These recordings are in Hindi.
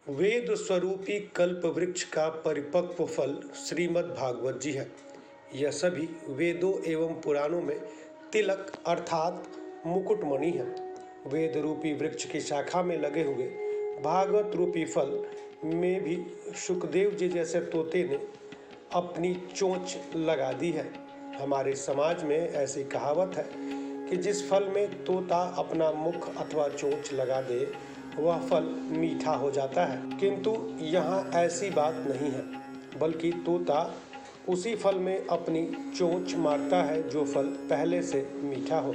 वेद स्वरूपी कल्प वृक्ष का परिपक्व फल श्रीमद् भागवत जी है। यह सभी वेदों एवं पुराणों में तिलक अर्थात मुकुटमणि है। वेद रूपी वृक्ष की शाखा में लगे हुए भागवत रूपी फल में भी सुखदेव जी जैसे तोते ने अपनी चोंच लगा दी है। हमारे समाज में ऐसी कहावत है कि जिस फल में तोता अपना मुख अथवा चोंच लगा दे वह फल मीठा हो जाता है, किंतु यहाँ ऐसी बात नहीं है, बल्कि तोता उसी फल में अपनी चोंच मारता है जो फल पहले से मीठा हो।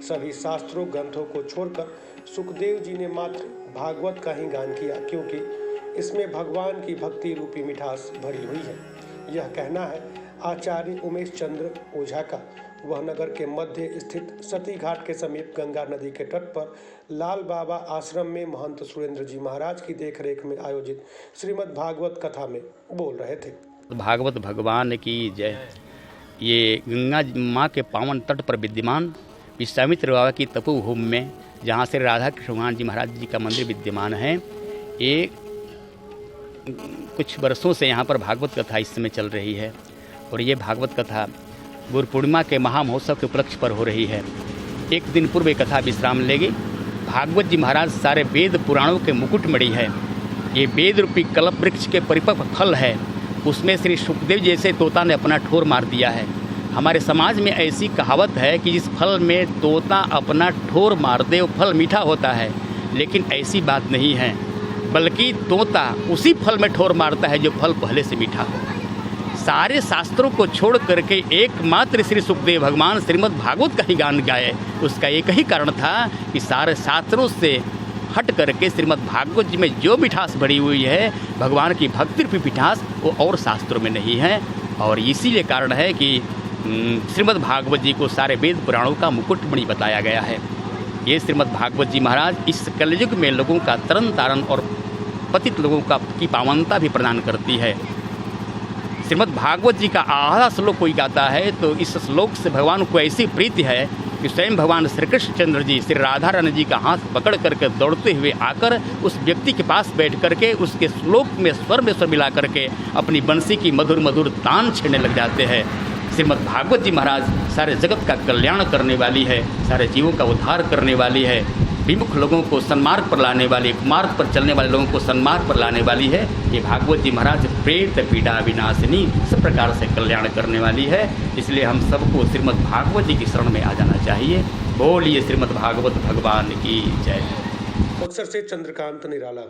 सभी शास्त्रों ग्रंथों को छोड़कर सुखदेव जी ने मात्र भागवत का ही गान किया, क्योंकि इसमें भगवान की भक्ति रूपी मिठास भरी हुई है। यह कहना है आचार्य उमेश चंद्र ओझा का। वह नगर के मध्य स्थित सती घाट के समीप गंगा नदी के तट पर लाल बाबा आश्रम में महंत सुरेंद्र जी महाराज की देखरेख में आयोजित श्रीमद् भागवत कथा में बोल रहे थे। भागवत भगवान की जय। ये गंगा माँ के पावन तट पर विद्यमान विश्वामित्र बाबा की तपोभूमि में, जहाँ से राधा कृष्ण भगवान जी महाराज जी का मंदिर विद्यमान है, ये कुछ वर्षों से यहाँ पर भागवत कथा इस समय चल रही है। और ये भागवत कथा गुरु पूर्णिमा के महामहोत्सव के उपलक्ष्य पर हो रही है। एक दिन पूर्व कथा विश्राम लेगी। भागवत जी महाराज सारे वेद पुराणों के मुकुटमणि है। ये वेद रूपी कल्प वृक्ष के परिपक्व फल है। उसमें श्री सुखदेव जैसे तोता ने अपना ठोर मार दिया है। हमारे समाज में ऐसी कहावत है कि जिस फल में तोता अपना ठोर मार दे वो फल मीठा होता है, लेकिन ऐसी बात नहीं है, बल्कि तोता उसी फल में ठोर मारता है जो फल पहले से मीठा हो। सारे शास्त्रों को छोड़ करके एकमात्र श्री सुखदेव भगवान श्रीमद् भागवत का ही गान गाए। उसका एक ही कारण था कि सारे शास्त्रों से हट करके श्रीमद् भागवत जी में जो मिठास भरी हुई है, भगवान की भक्ति रूपी मिठास, वो और शास्त्रों में नहीं है। और इसीलिए कारण है कि श्रीमद् भागवत जी को सारे वेद पुराणों का मुकुटमणि बताया गया है। ये श्रीमद् भागवत जी महाराज इस कलयुग में लोगों का तरन तारण और पतित लोगों की पावनता भी प्रदान करती है। श्रीमद् भागवत जी का आधा श्लोक कोई गाता है तो इस श्लोक से भगवान को ऐसी प्रीति है कि स्वयं भगवान श्री कृष्ण चंद्र जी श्री राधा रानी जी का हाथ पकड़ करके दौड़ते हुए आकर उस व्यक्ति के पास बैठ करके उसके श्लोक में स्वर मिला करके अपनी बंसी की मधुर मधुर तान छेड़ने लग जाते हैं। श्रीमद् भागवत जी महाराज सारे जगत का कल्याण करने वाली है, सारे जीवों का उद्धार करने वाली है, विमुख लोगों को सन्मार्ग पर लाने वाली, मार्ग पर चलने वाले लोगों को सन्मार्ग पर लाने वाली है। ये भागवत जी महाराज प्रेत पीड़ा विनाशिनी सब प्रकार से कल्याण करने वाली है। इसलिए हम सबको श्रीमद् भागवत जी की शरण में आ जाना चाहिए। बोलिए श्रीमद् भागवत भगवान की जय। बक्सर से चंद्रकांत निराला।